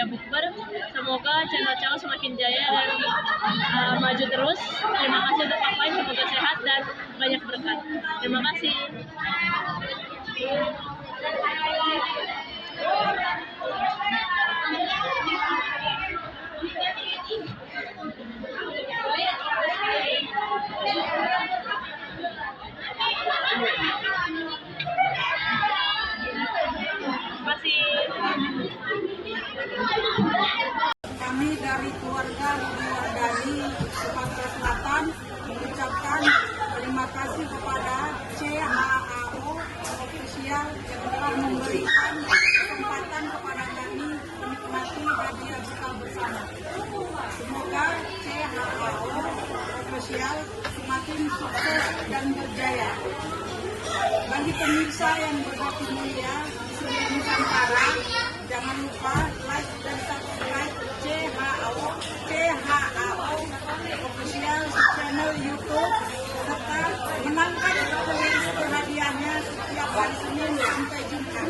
Mulia Bukber. Semoga channel Cao semakin jaya dan maju terus. Terima kasih untuk Pak Pai, semoga sehat dan banyak berkat. Terima kasih. Kami dari keluarga Rudi Wardani Sumatera Selatan mengucapkan terima kasih kepada CHAO Official yang telah memberikan kesempatan kepada kami menikmati hadiah buka bersama. Semoga CHAO Official semakin sukses dan berjaya. Bagi pemirsa yang berbakti mulia di seluruh Nusantara, jangan lupa like dan subscribe CHAO Official channel YouTube serta menangkan playlist hadiahnya setiap hari Senin sampai Jumat.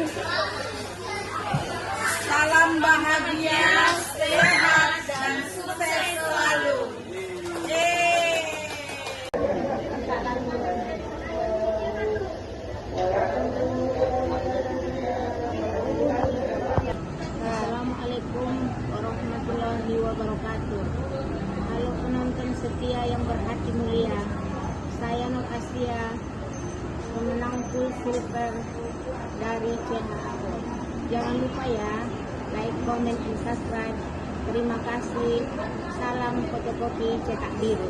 Salam bahagia, sehat dan sukses selalu. Assalamualaikum warahmatullahi wabarakatuh. Halo penonton setia yang berhati mulia, saya Nur Asia, pemenang full silver dari CHAO. Jangan lupa ya, like, comment, dan subscribe. Terima kasih. Salam fotokopi cetak biru.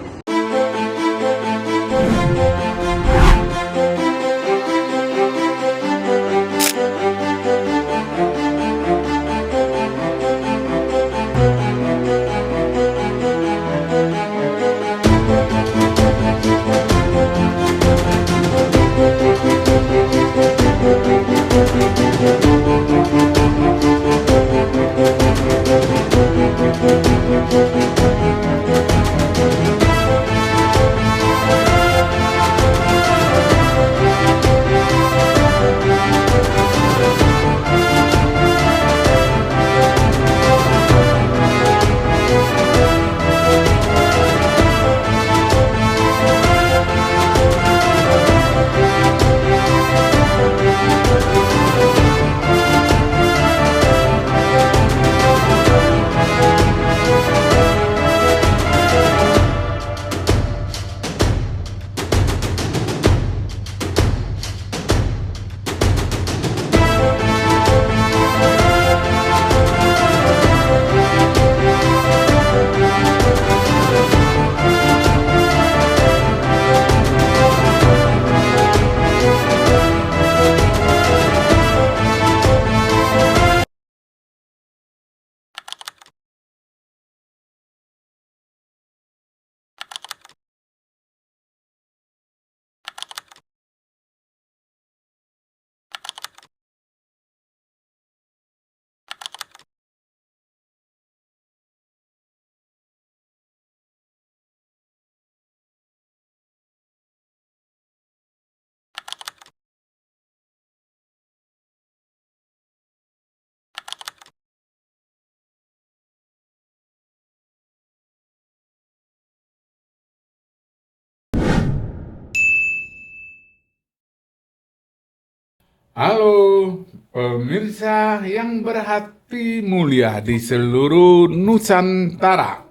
Halo pemirsa yang berhati mulia di seluruh Nusantara.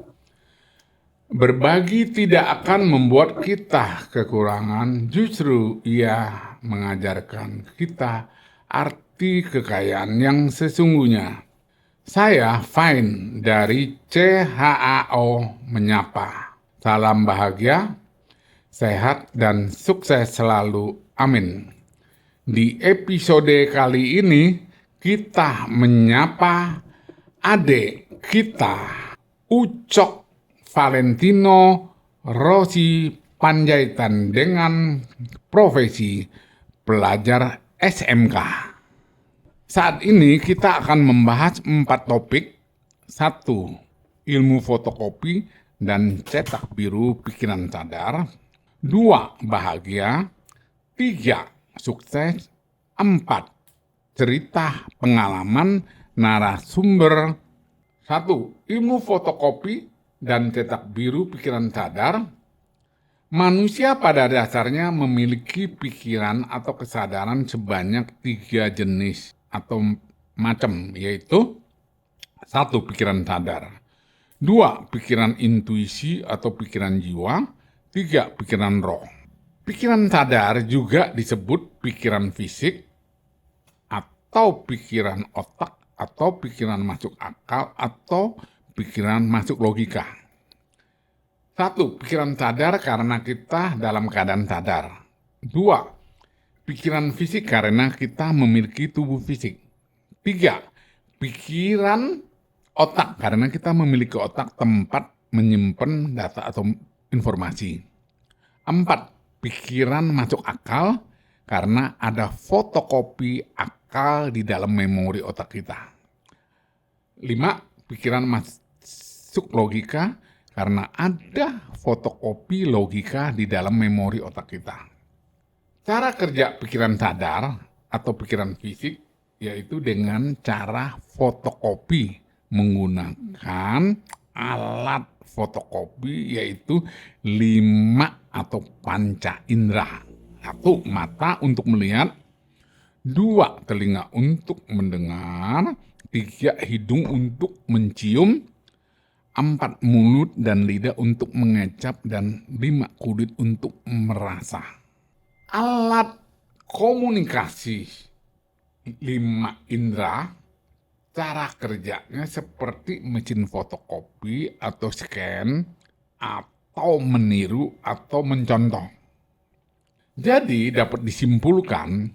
Berbagi tidak akan membuat kita kekurangan, justru ia mengajarkan kita arti kekayaan yang sesungguhnya. Saya Fine dari CHAO menyapa. Salam bahagia, sehat dan sukses selalu. Amin. Di episode kali ini kita menyapa adik kita, Ucok Valentino Rossi Panjaitan dengan profesi pelajar SMK. Saat ini kita akan membahas 4 topik. 1. Ilmu fotokopi dan cetak biru pikiran sadar. 2. Bahagia. 3. Sukses. 4. Cerita pengalaman narasumber 1. Ilmu fotokopi dan cetak biru pikiran sadar. Manusia pada dasarnya memiliki pikiran atau kesadaran sebanyak 3 jenis atau macam, yaitu 1. Pikiran sadar, 2. Pikiran intuisi atau pikiran jiwa, 3. Pikiran roh. Pikiran sadar juga disebut pikiran fisik atau pikiran otak atau pikiran masuk akal atau pikiran masuk logika. 1. Pikiran sadar karena kita dalam keadaan sadar. 2. Pikiran fisik karena kita memiliki tubuh fisik. 3. Pikiran otak karena kita memiliki otak tempat menyimpan data atau informasi. 4. Pikiran masuk akal karena ada fotokopi akal di dalam memori otak kita. 5. Pikiran masuk logika karena ada fotokopi logika di dalam memori otak kita. Cara kerja pikiran sadar atau pikiran fisik yaitu dengan cara fotokopi menggunakan alat fotokopi yaitu 5 atau panca indera. 1. Mata untuk melihat, 2. Telinga untuk mendengar, 3. Hidung untuk mencium, 4. Mulut dan lidah untuk mengecap, dan 5. Kulit untuk merasa. Alat komunikasi 5 indera, cara kerjanya seperti mesin fotokopi atau scan, atau meniru atau mencontoh. Jadi dapat disimpulkan,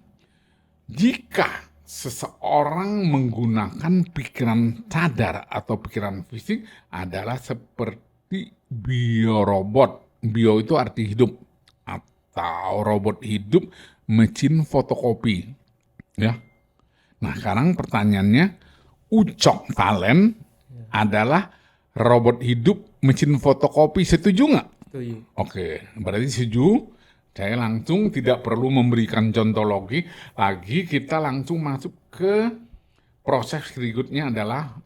jika seseorang menggunakan pikiran sadar atau pikiran fisik adalah seperti biorobot. Bio itu arti hidup atau robot hidup mesin fotokopi. Ya. Nah, sekarang pertanyaannya, Ucok Valen adalah robot hidup mesin fotokopi. Setuju nggak? Setuju. Oke, berarti setuju. Saya langsung tidak perlu memberikan contoh lagi, kita langsung masuk ke proses berikutnya adalah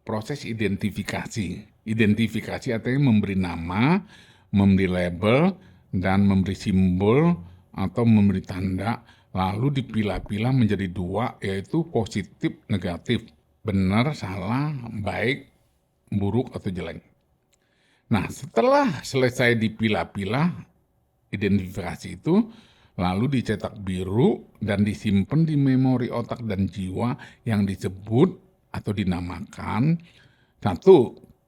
proses identifikasi. Identifikasi artinya memberi nama, memberi label, dan memberi simbol atau memberi tanda, lalu dipilah-pilah menjadi 2, yaitu positif, negatif, benar, salah, baik, buruk, atau jelek. Nah, setelah selesai dipilah-pilah, identifikasi itu lalu dicetak biru dan disimpan di memori otak dan jiwa yang disebut atau dinamakan 1.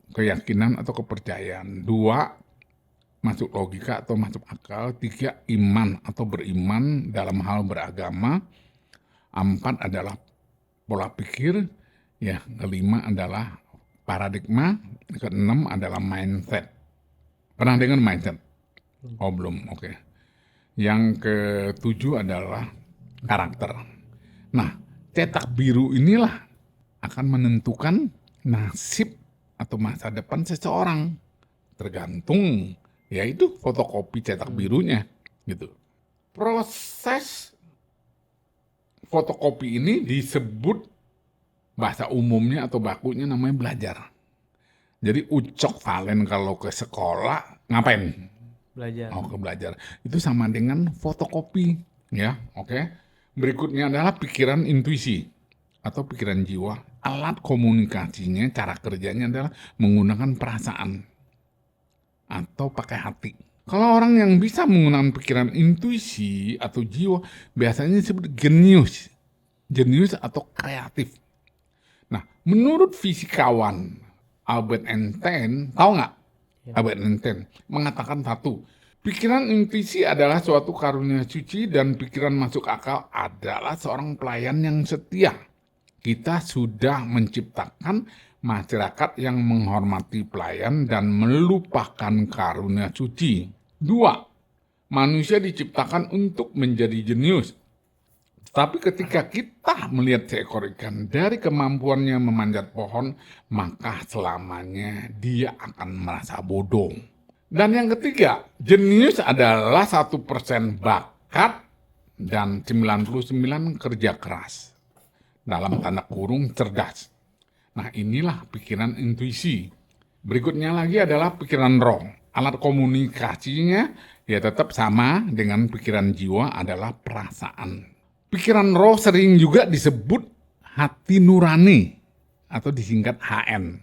Keyakinan atau kepercayaan, 2. Masuk logika atau masuk akal, 3. Iman atau beriman dalam hal beragama, 4. adalah pola pikir, ya, 5 adalah paradigma, 6 adalah mindset. Pernah dengar mindset? Oh belum, oke. Yang ke-7 adalah karakter. Nah, cetak biru inilah akan menentukan nasib atau masa depan seseorang. Tergantung, yaitu fotokopi cetak birunya, gitu. Proses fotokopi ini disebut bahasa umumnya atau bakunya namanya belajar. Jadi Ucok Valen kalau ke sekolah ngapain? Belajar. Ke belajar. Itu sama dengan fotokopi, ya, oke. Berikutnya adalah pikiran intuisi atau pikiran jiwa. Alat komunikasinya, cara kerjanya adalah menggunakan perasaan atau pakai hati. Kalau orang yang bisa menggunakan pikiran intuisi atau jiwa biasanya disebut jenius. Jenius atau kreatif. Nah, menurut fisikawan Albert Einstein, tahu nggak? Albert Einstein mengatakan 1, pikiran intuisi adalah suatu karunia suci dan pikiran masuk akal adalah seorang pelayan yang setia. Kita sudah menciptakan masyarakat yang menghormati pelayan dan melupakan karunia suci. 2, manusia diciptakan untuk menjadi jenius. Tapi ketika kita melihat seekor ikan dari kemampuannya memanjat pohon, maka selamanya dia akan merasa bodoh. Dan yang ketiga, jenius adalah 1% bakat dan 99% kerja keras. Dalam tanda kurung cerdas. Nah, inilah pikiran intuisi. Berikutnya lagi adalah pikiran roh. Alat komunikasinya ya tetap sama dengan pikiran jiwa adalah perasaan. Pikiran roh sering juga disebut hati nurani atau disingkat HN.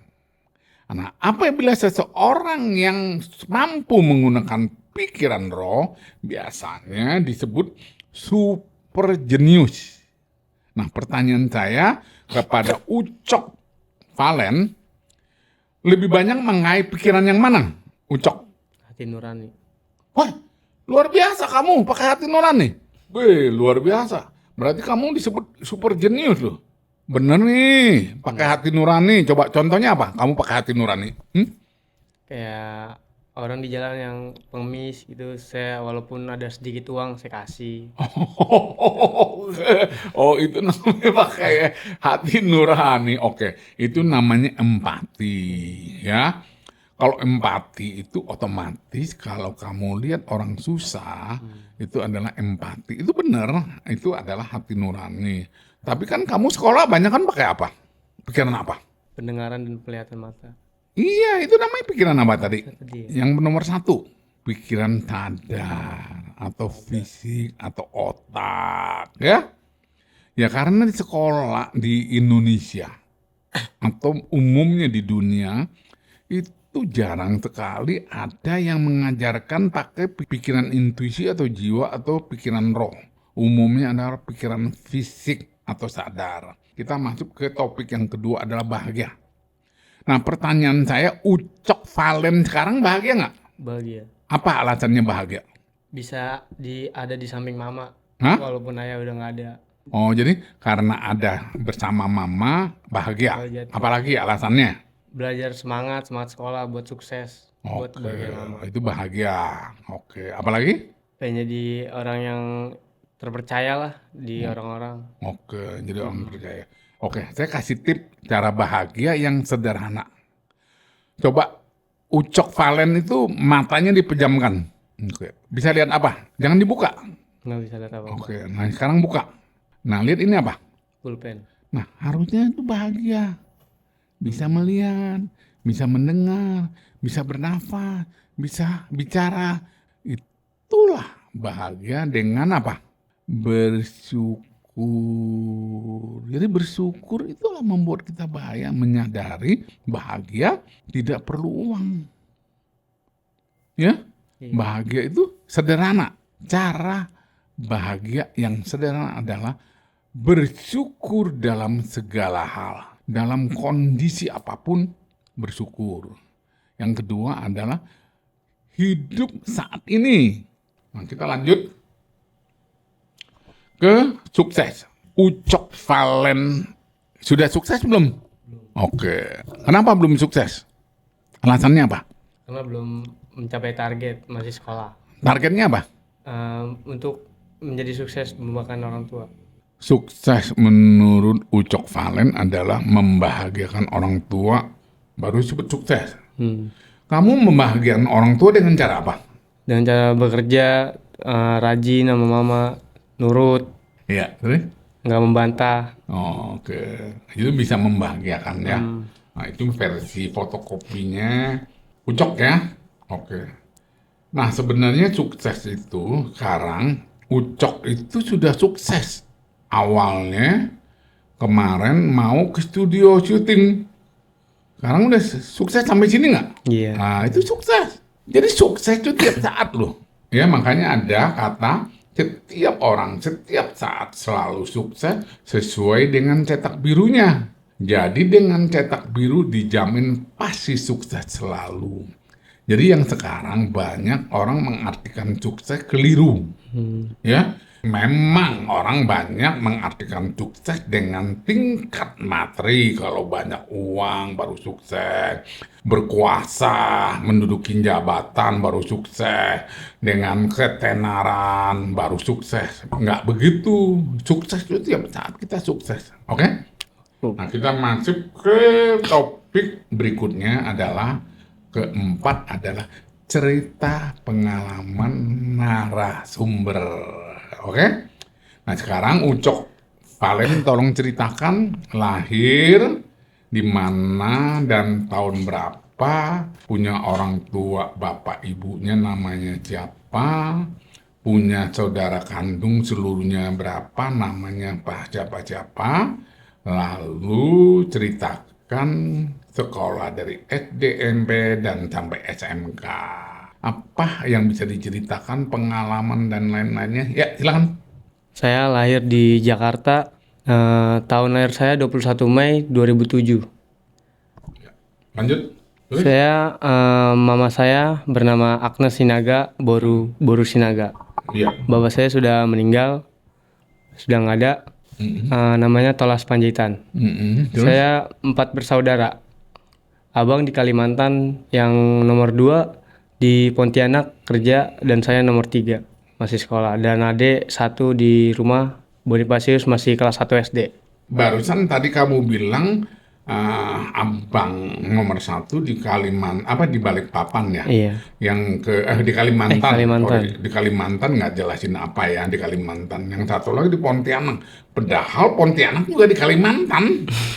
Nah, apabila seseorang yang mampu menggunakan pikiran roh biasanya disebut super jenius. Nah, pertanyaan saya kepada Ucok Valen, lebih banyak mengenai pikiran yang mana, Ucok? Hati nurani. Wah, luar biasa kamu pakai hati nurani. Wih, luar biasa. Berarti kamu disebut super jenius loh. Bener nih, pakai hati nurani. Coba contohnya apa? Kamu pakai hati nurani. Kayak orang di jalan yang pengemis gitu, saya walaupun ada sedikit uang saya kasih. Oh, itu namanya pakai hati nurani. Oke, itu namanya empati, ya. Kalau empati itu otomatis kalau kamu lihat orang susah, itu adalah empati. Itu benar, itu adalah hati nurani. Tapi kan kamu sekolah banyak kan pakai apa? Pikiran apa? Pendengaran dan penglihatan mata. Iya, itu namanya pikiran apa tadi? Tadi. Yang nomor 1, pikiran sadar atau fisik atau otak, ya. Ya karena di sekolah di Indonesia atau umumnya di dunia itu jarang sekali ada yang mengajarkan pakai pikiran intuisi atau jiwa atau pikiran roh. Umumnya adalah pikiran fisik atau sadar. Kita masuk ke topik yang kedua adalah bahagia. Nah, pertanyaan saya, Ucok Valen sekarang bahagia nggak? Bahagia. Apa alasannya bahagia? Bisa ada di samping mama. Hah? Walaupun ayah udah nggak ada. Oh, jadi karena ada bersama mama bahagia. Bahagia. Apalagi alasannya? Belajar semangat sekolah buat sukses. Buat Oke, bahagia mama. itu bahagia. Oke, apalagi? Pengen jadi orang yang terpercaya lah di orang-orang. Oke, jadi orang percaya. Oke, saya kasih tip cara bahagia yang sederhana. Coba Ucok Valen itu matanya dipejamkan. Oke, bisa lihat apa? Jangan dibuka. Nggak bisa lihat apa-apa. Oke, nah sekarang buka. Nah, lihat ini apa? Pulpen. Nah, harusnya itu bahagia. Bisa melihat, bisa mendengar, bisa bernafas, bisa bicara. Itulah bahagia dengan apa? Bersyukur. Jadi bersyukur itulah membuat kita bahagia, menyadari bahagia tidak perlu uang. Ya, Iya. bahagia itu sederhana. Cara bahagia yang sederhana adalah bersyukur dalam segala hal. Dalam kondisi apapun bersyukur. Yang kedua adalah hidup saat ini. Nah, kita lanjut ke sukses. Ucok Valen sudah sukses belum? Oke. Kenapa belum sukses? Alasannya apa? Karena belum mencapai target, masih sekolah. Targetnya apa? Untuk menjadi sukses membanggakan orang tua. Sukses menurut Ucok Valen adalah membahagiakan orang tua baru disebut sukses. Kamu membahagiakan orang tua dengan cara apa? Dengan cara bekerja, rajin sama mama, nurut, Iya, terus? nggak membantah. Oh, oke. Itu bisa membahagiakan ya. Nah, itu versi fotokopinya Ucok ya. Oke. Nah, sebenarnya sukses itu sekarang Ucok itu sudah sukses. Awalnya kemarin mau ke studio syuting. Sekarang udah sukses sampai sini nggak? Iya. Nah, itu sukses. Jadi sukses itu tiap saat loh. Ya, makanya ada kata setiap orang, setiap saat selalu sukses sesuai dengan cetak birunya. Jadi dengan cetak biru dijamin pasti sukses selalu. Jadi yang sekarang banyak orang mengartikan sukses keliru. Ya, memang orang banyak mengartikan sukses dengan tingkat materi. Kalau banyak uang baru sukses, berkuasa, menduduki jabatan baru sukses, dengan ketenaran baru sukses. Enggak begitu. Sukses itu tiap saat kita sukses. Oke? Nah, kita masuk ke topik berikutnya adalah keempat adalah cerita pengalaman narasumber. Oke? Nah, sekarang Ucok Valen tolong ceritakan lahir, di mana dan tahun berapa, punya orang tua bapak ibunya namanya siapa, punya saudara kandung seluruhnya berapa, namanya siapa, lalu ceritakan sekolah dari SD, SMP, dan sampai SMK. Apa yang bisa diceritakan, pengalaman dan lain-lainnya? Ya, silakan. Saya lahir di Jakarta, tahun lahir saya 21 Mei 2007. Lanjut. Terus? Saya, mama saya bernama Agnes Sinaga, Boru Sinaga. Iya. Bapak saya sudah meninggal, sudah nggak ada. Namanya Tolas Panjaitan. Terus? Saya 4 bersaudara. Abang di Kalimantan yang nomor 2 di Pontianak kerja, dan saya nomor 3 masih sekolah. Dan adik 1 di rumah, Bonifacius, masih kelas 1 SD. Barusan tadi kamu bilang abang nomor 1 di di Balikpapan ya? Iya. Yang di Kalimantan. Kalimantan. Di Kalimantan nggak jelasin apa ya di Kalimantan. Yang satu lagi di Pontianak. Padahal Pontianak juga di Kalimantan,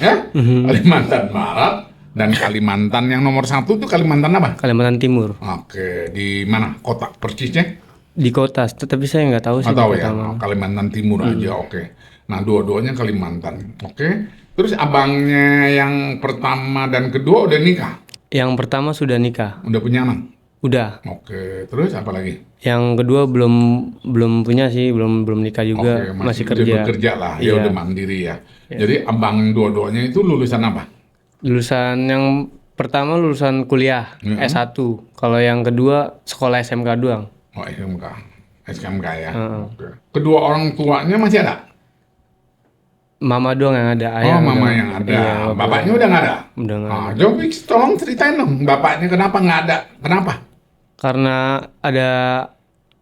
ya? Kalimantan Barat dan Kalimantan yang nomor 1 itu Kalimantan apa? Kalimantan Timur. Oke, di mana kota persisnya? Di kota, tapi saya nggak tahu sih Atau di ya, kota mana. Kalimantan Timur aja, oke. Nah, dua-duanya Kalimantan, oke. Terus abangnya yang pertama dan kedua udah nikah? Yang pertama sudah nikah, Udah punya anak? udah. Oke, terus apa lagi? Yang kedua belum punya sih, belum nikah juga, Oke, masih udah kerja. bekerja lah, ya Iya. udah mandiri ya. Jadi abang dua-duanya itu lulusan apa? Lulusan yang pertama lulusan kuliah S1. Kalau yang kedua sekolah SMK doang. Oh, SMK ya. Heeh. Oke. Kedua orang tuanya masih ada? Mama doang yang ada, ayah Oh, mama udah- yang ada. Iya, Bapaknya udah nggak ada? udah nggak ada. Coba tolong ceritain dong, bapaknya kenapa nggak ada? Kenapa? Karena ada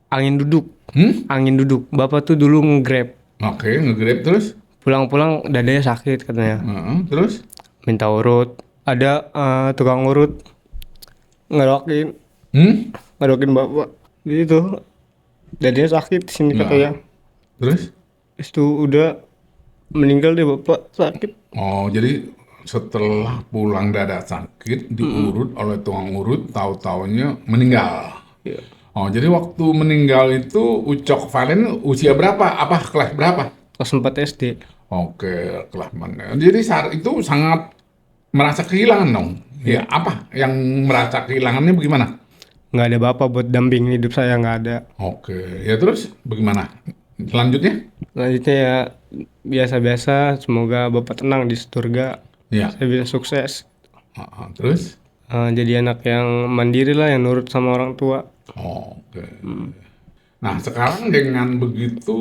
angin duduk. Hmm? Angin duduk. Bapak tuh dulu nge-Grab. Oke, nge-Grab terus? Pulang-pulang dadanya sakit katanya. Heeh, terus? Minta urut. Ada tukang urut ngerokin bapak. Gitu. Dadanya sakit di sini Nah. katanya. Terus? Itu udah meninggal deh bapak, sakit. Oh, jadi setelah pulang dada sakit, diurut oleh tukang urut, tahu-taunya meninggal. Iya. Oh, jadi waktu meninggal itu Ucok Valen usia berapa? Apa kelas berapa? Kelas 4 SD. Oke, kelas mana? Jadi saat itu sangat merasa kehilangan dong. Ya, apa yang merasa kehilangannya bagaimana? Nggak ada bapak buat dampingin hidup saya, nggak ada. Oke, ya terus bagaimana? Selanjutnya? Selanjutnya ya biasa-biasa, semoga bapak tenang di surga. Ya, Saya bisa sukses. terus? Jadi anak yang mandiri lah, yang nurut sama orang tua. Oke. Nah, sekarang dengan begitu,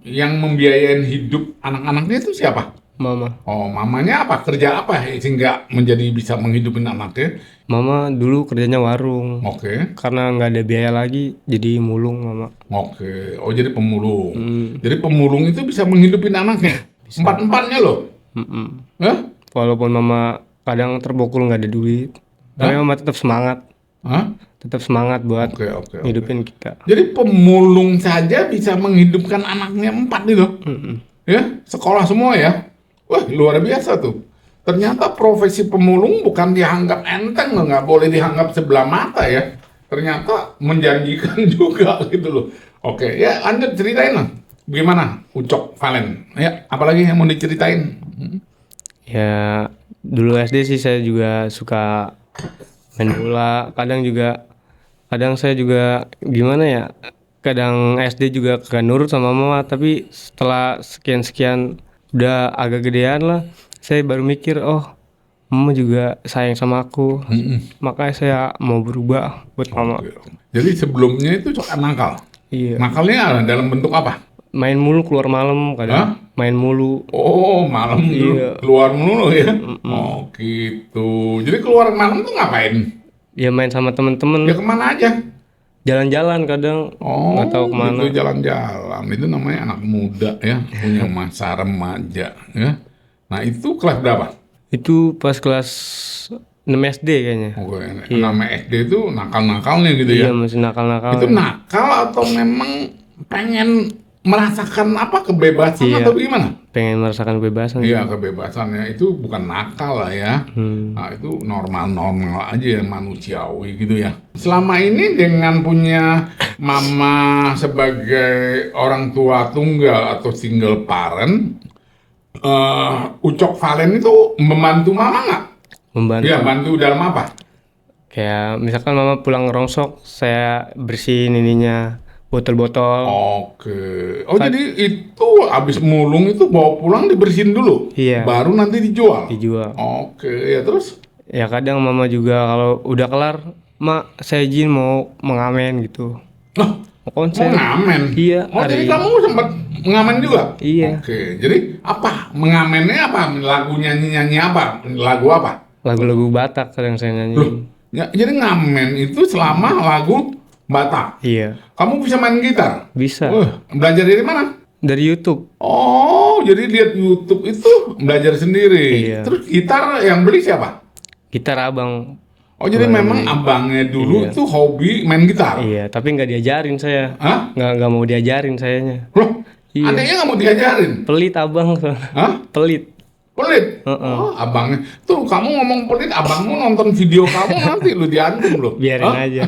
yang membiayain hidup anak-anaknya itu siapa? Mama. Oh, mamanya apa? Kerja apa sehingga menjadi bisa menghidupi anaknya? Mama dulu kerjanya warung. Oke, Karena nggak ada biaya lagi, jadi mulung mama. oke. Oh, jadi pemulung. Jadi pemulung itu bisa menghidupi anaknya? Empat-empatnya loh? Mm-mm. Hah? Walaupun mama kadang terpukul nggak ada duit, tapi mama tetap semangat. Hah? Tetap semangat buat Oke. ngidupin kita. Jadi pemulung saja bisa menghidupkan anaknya 4 itu? Ya, sekolah semua ya? Wah, luar biasa tuh. Ternyata profesi pemulung bukan dianggap enteng loh, nggak boleh dianggap sebelah mata ya. Ternyata menjanjikan juga gitu loh. Oke, ya lanjut ceritain lah. Gimana Ucok Valen? Ya, apalagi yang mau diceritain? Ya dulu SD sih saya juga suka main bola. Kadang saya juga gimana ya? Kadang SD juga kagak nurut sama mama. Tapi setelah sekian udah agak gedean lah, saya baru mikir, oh mama juga sayang sama aku. Makanya saya mau berubah buat mama. Jadi sebelumnya itu suka nakal. Iya. Nakalnya dalam bentuk apa? Main mulu keluar malam kadang. Main mulu. Oh, malam dulu Iya. keluar mulu ya? Oh, gitu. Jadi keluar malam tuh ngapain? Ya main sama temen-temen. Ya kemana aja? Jalan-jalan kadang. Oh, Nggak tahu kemana. gitu jalan-jalan. Itu namanya anak muda ya, punya masa remaja ya. Nah, itu kelas berapa? Itu pas kelas 6 SD kayaknya. Oh, nama SD itu nakal-nakalnya gitu ya. Iya masih nakal-nakal. Itu nakal atau memang pengen merasakan apa kebebasan Iya. atau gimana? pengen merasakan kebebasan. Iya, kebebasannya itu bukan nakal lah ya. Nah, itu normal-normal aja ya, manusiawi gitu ya. Selama ini dengan punya mama sebagai orang tua tunggal atau single parent, Ucok Valen itu membantu mama nggak? Membantu. Iya, bantu dalam apa? Kayak misalkan mama pulang ngerongsok, saya bersihin ininya, botol-botol. Oke. Oh, jadi itu habis mulung itu bawa pulang dibersihin dulu? Iya. Baru nanti dijual? Dijual. Oke, ya terus? Ya kadang mama juga kalau udah kelar, mak saya izin mau mengamen gitu. Oh, Mau konser. ngamen? Iya, Oh, jadi hari- kamu sempat ngamen juga? Iya. Oke, jadi apa? Mengamennya apa? Lagu nyanyi-nyanyi apa? Lagu apa? Lagu-lagu Batak kadang saya nyanyi. Loh, ya, jadi ngamen itu selama lagu Batak. Iya, Kamu bisa main gitar? bisa. Belajar dari mana? Dari YouTube. Oh, jadi lihat YouTube itu belajar sendiri. Iya. Terus gitar yang beli siapa? Gitar abang. Oh, jadi memang abangnya dulu Iya. itu hobi main gitar? Iya, tapi nggak diajarin saya. Hah? Nggak mau diajarin sayanya. Loh, Iya. adanya nggak mau diajarin? Pelit abang. Hah? Pelit. Pelit? Oh, abangnya. Tuh, kamu ngomong pelit, abangmu nonton video kamu nanti lu diantum lu. Biarin Hah? aja.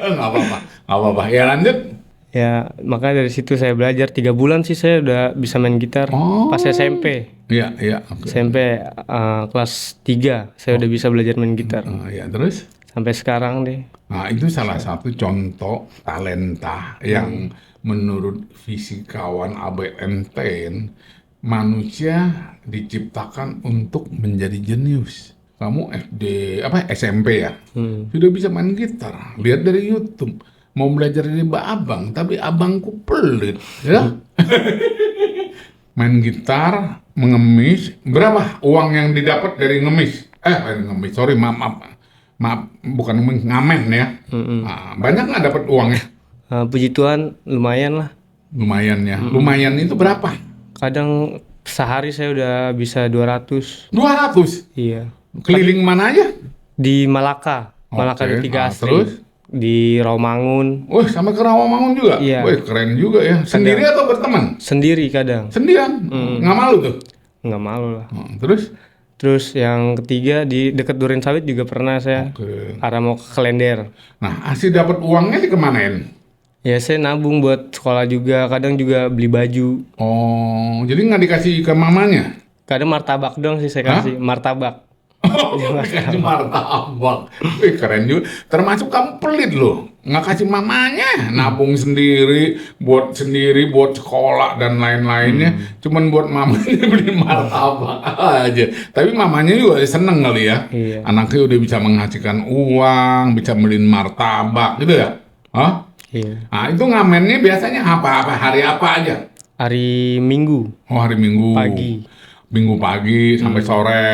Nggak apa-apa, nggak apa-apa. Ya lanjut. Ya, makanya dari situ saya belajar 3 bulan sih saya udah bisa main gitar. Oh. Pas SMP. Iya, iya. Oke. SMP kelas 3 saya udah bisa belajar main gitar. Ya, terus? Sampai sekarang deh. Nah, itu salah satu contoh talenta yang menurut fisikawan Albert Einstein, manusia diciptakan untuk menjadi jenius. Kamu SMP ya? Sudah bisa main gitar. Lihat dari YouTube. Mau belajar dari Mbak Abang, tapi abangku pelit, ya. Main gitar, mengemis. Berapa uang yang didapat dari ngemis? Ngemis, sorry, maaf, bukan ngemis, ngamen ya. Nah, banyak nggak dapat uangnya? Puji Tuhan lumayan lah. Lumayan ya. Lumayan itu berapa? Kadang sehari saya udah bisa 200. 200. Iya. Keliling mana aja? Di Malaka. Malaka Oke, di Tiga nah, Asri. terus? Di Rawamangun. Wih, sampai ke Rawamangun juga? Iya. Wih, keren juga ya. Sendiri atau berteman? Sendiri kadang. Sendirian? Nggak malu tuh? Nggak malu lah. Terus? Terus yang ketiga di dekat Duren Sawit juga pernah saya. Oke. Arah mau ke Klender. Nah, hasil dapat uangnya dikemanain? Ya saya nabung buat sekolah juga. Kadang juga beli baju. Oh, jadi nggak dikasih ke mamanya? Kadang martabak dong sih saya kasih. Martabak. Oh, dikasih martabak. Wih, keren juga. Termasuk kamu pelit loh. Nggak kasih mamanya. Nabung sendiri, buat sekolah dan lain-lainnya. Cuman buat mamanya beli martabak aja. Tapi mamanya juga seneng kali ya. Iya. Anaknya udah bisa menghasilkan uang, bisa beliin martabak gitu ya. Hah? Iya. Nah, itu ngamennya biasanya apa-apa, hari apa aja? Hari Minggu. Oh, hari Minggu. Pagi. Minggu pagi sampai sore.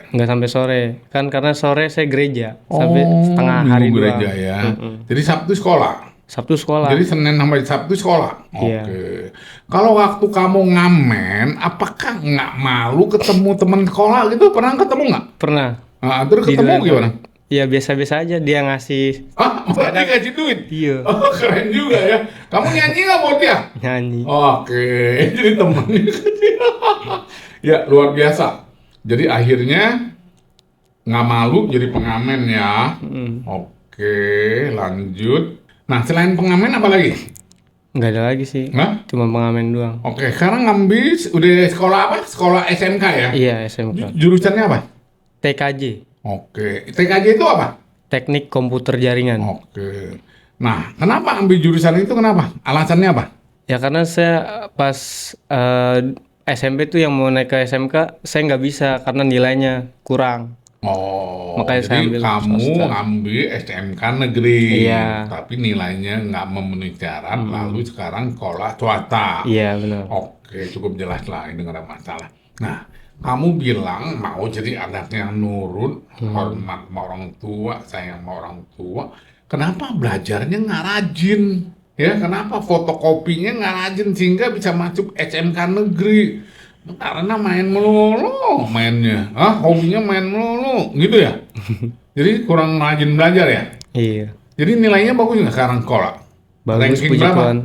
Nggak sampai sore. Kan karena sore saya gereja. Sampai setengah Minggu hari gereja doang. ya. Jadi Sabtu sekolah. Sabtu sekolah. Jadi Senin sampai Sabtu sekolah. Iya. Oke. Kalau waktu kamu ngamen, apakah nggak malu ketemu teman sekolah gitu? Pernah ketemu nggak? Pernah. Nah, terus Di ketemu Duren gimana? Sawit. Ya biasa-biasa aja dia ngasih Ah, malah dikasih duit? Iya. Oh, keren juga ya. Kamu nyanyi nggak buat dia? nyanyi. Oke, jadi temannya ya luar biasa. Jadi akhirnya nggak malu jadi pengamen ya. Oke, lanjut. Nah, selain pengamen apa lagi? Nggak ada lagi sih. Hah? Cuma pengamen doang. Oke, sekarang ngambil udah sekolah apa? Sekolah SMK ya? Iya SMK. Jurusannya apa? TKJ. Oke, TKJ itu apa? Teknik Komputer Jaringan. Oke. Nah, kenapa ambil jurusan itu? Kenapa? Alasannya apa? Ya karena saya pas SMP tuh yang mau naik ke SMK saya nggak bisa karena nilainya kurang. Oh, Makanya saya jadi ambil kamu swasta. ngambil SMK negeri, Iya. tapi nilainya nggak memenuhi syarat, lalu sekarang sekolah swasta. Iya benar. Oke, cukup jelas lah, ini nggak ada masalah. Nah, kamu bilang mau jadi anak yang nurut, hormat sama orang tua, sayang sama orang tua. Kenapa belajarnya nggak rajin? Ya, kenapa fotokopinya nggak rajin sehingga bisa masuk SMK negeri? Karena main melulu mainnya. Hobinya main melulu, gitu ya? Jadi kurang rajin belajar ya? Iya. Jadi nilainya bagus nggak sekarang sekolah? Bagus Ranking puji berapa? Tuhan.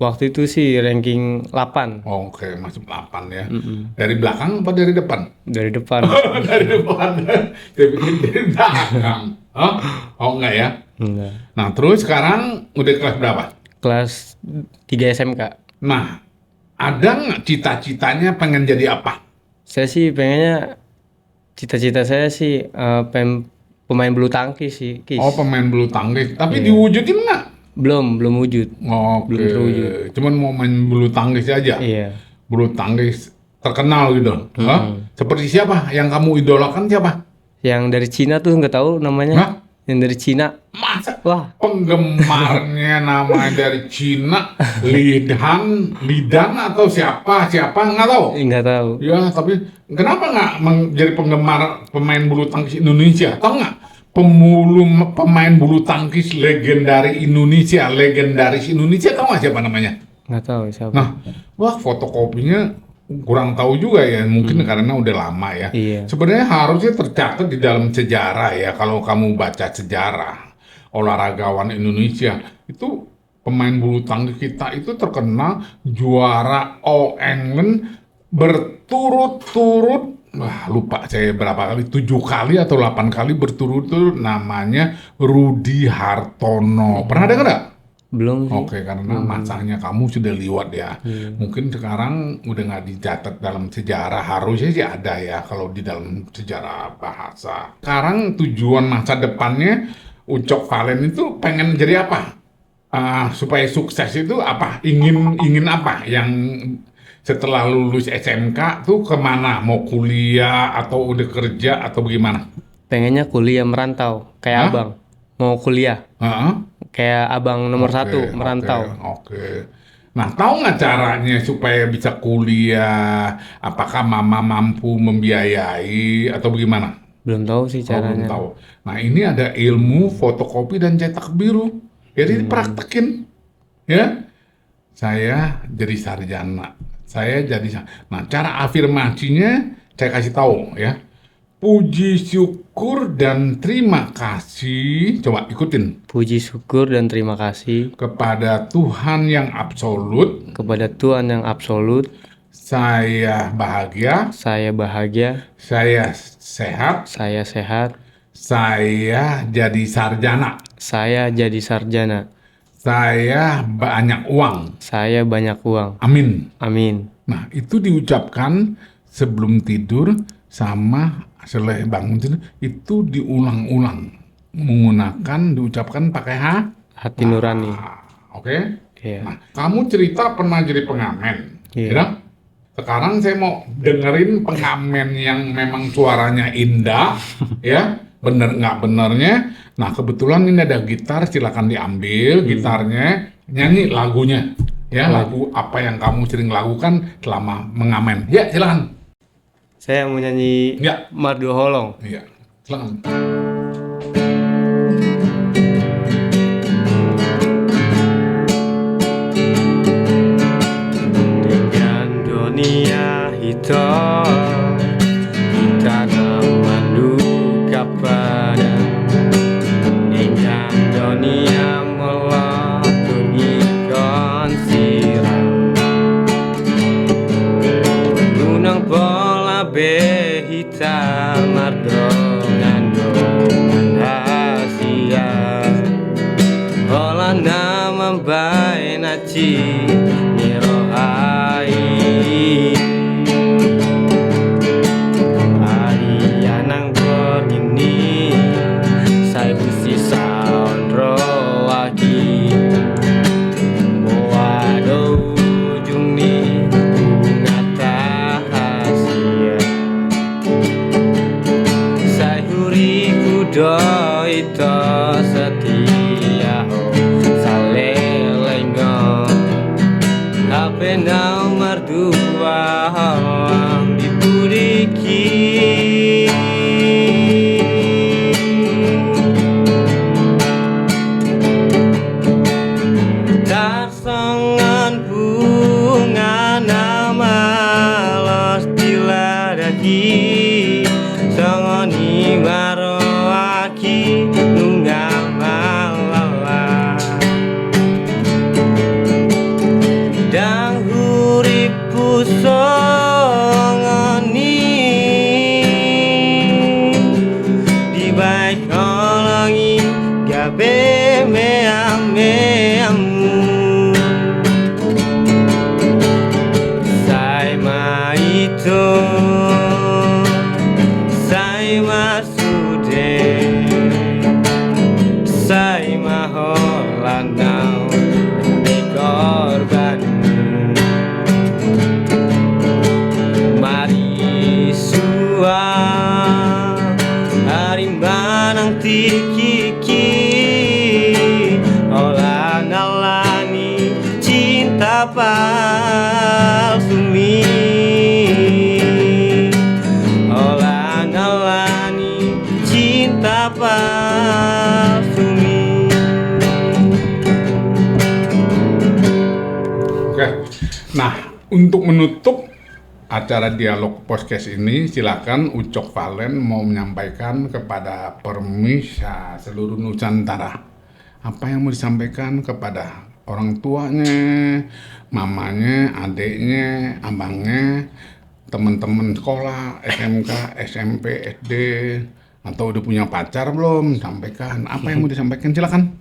Waktu itu sih ranking 8 Oke, masuk 8 ya. Dari belakang apa dari depan? dari depan. Dari depan. Saya pikir dari belakang. Oh enggak ya? Enggak. Nah, terus sekarang udah kelas berapa? Kelas 3 SMK. Nah, ada nggak cita-citanya pengen jadi apa? Saya sih pengennya, cita-cita saya sih pengen pemain bulu tangkis sih, Kis. Oh, pemain bulu tangkis. Tapi Iya. diwujudin nggak? Belum wujud. Oke. Belum terwujud. Cuman mau main bulu tangkis aja. Iya. Bulu tangkis terkenal gitu. Hah? Seperti siapa? Yang kamu idolakan siapa? Yang dari Cina tuh nggak tahu namanya. Hah? Yang dari Cina. Masa Wah, penggemarnya namanya dari Cina, Lidan atau siapa nggak tahu. nggak tahu. Ya, tapi kenapa nggak jadi penggemar pemain bulu tangkis Indonesia? Tahu nggak? Pemain bulu tangkis legendaris Indonesia, tahu nggak siapa namanya? Nggak tahu siapa. Nah, wah fotokopinya kurang tahu juga ya, mungkin karena udah lama ya. Iya. Sebenarnya harusnya tercatat di dalam sejarah ya, kalau kamu baca sejarah olahragawan Indonesia itu pemain bulu tangkis kita itu terkenal juara All England berturut-turut. Wah, lupa saya berapa kali, 7 kali atau 8 kali berturut-turut, namanya Rudi Hartono. Pernah dengar nggak? Belum sih. Oke, karena masanya kamu sudah liwat ya. Mungkin sekarang udah nggak dicatat dalam sejarah, harusnya sih ada ya kalau di dalam sejarah bahasa. Sekarang tujuan masa depannya Ucok Valen itu pengen jadi apa? Supaya sukses itu apa? Ingin apa? Yang setelah lulus SMK tuh kemana? Mau kuliah atau udah kerja atau bagaimana? Pengennya kuliah merantau kayak Hah? abang. Mau kuliah Heeh. kayak abang nomor Oke, 1 merantau. Oke. Nah, tahu nggak caranya supaya bisa kuliah? Apakah mama mampu membiayai atau bagaimana? Belum tahu sih Oh, belum caranya. tahu. Nah, ini ada ilmu fotokopi dan cetak biru. Jadi dipraktekin, ya. Saya jadi sarjana. Nah, cara afirmasinya saya kasih tahu ya. Puji syukur dan terima kasih. Coba ikutin. Puji syukur dan terima kasih Kepada Tuhan yang absolut, kepada Tuhan yang absolut. saya bahagia, Saya bahagia, saya sehat, saya sehat, saya jadi sarjana, saya jadi sarjana, saya banyak uang. saya banyak uang. Amin. Amin. Nah, itu diucapkan sebelum tidur sama setelah bangun tidur, itu diulang-ulang. Diucapkan pakai Hati nurani. Oke? Iya. Nah, kamu cerita pernah jadi pengamen, Iya. ya? Sekarang saya mau dengerin pengamen yang memang suaranya indah, ya, bener nggak benernya. Nah, kebetulan ini ada gitar, silakan diambil gitarnya, nyanyi lagunya, ya, lagu apa yang kamu sering lakukan selama mengamen. Ya, silakan. Saya mau nyanyi Ya. Merdu Holong. Iya, silakan. Dengan dunia hitam kita memandu kepada, dengan dunia melatungi konsiram gunung bola be hitam mardongan Asia olah nama bae naci nirohai Arianang borgini saya busi saundro waki Wado ujung ni ngata hasia saya huri kudo itu setia ho salelengo Sai maito sai masude sai maholanau di korban mari sua harimbanang tikiki olang alani cinta palsumi olang alani cinta palsumi. Oke. Nah, untuk menutup acara dialog podcast ini, silakan Ucok Valen mau menyampaikan kepada permisa seluruh Nusantara. Apa yang mau disampaikan kepada orang tuanya, mamanya, adiknya, abangnya, teman-teman sekolah, SMK, SMP, SD, atau udah punya pacar belum? Sampaikan. Apa yang mau disampaikan? Silakan.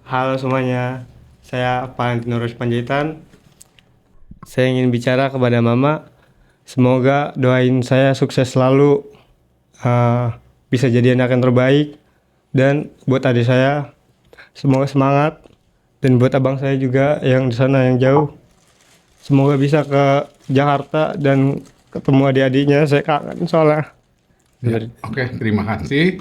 Halo semuanya, saya Valentinus Panjaitan. Saya ingin bicara kepada Mama. Semoga doain saya sukses selalu, bisa jadi anak yang terbaik. Dan buat adik saya, semoga semangat. Dan buat abang saya juga yang di sana yang jauh, semoga bisa ke Jakarta dan ketemu adik-adiknya. Saya kangen soalnya. Ya, oke, terima kasih.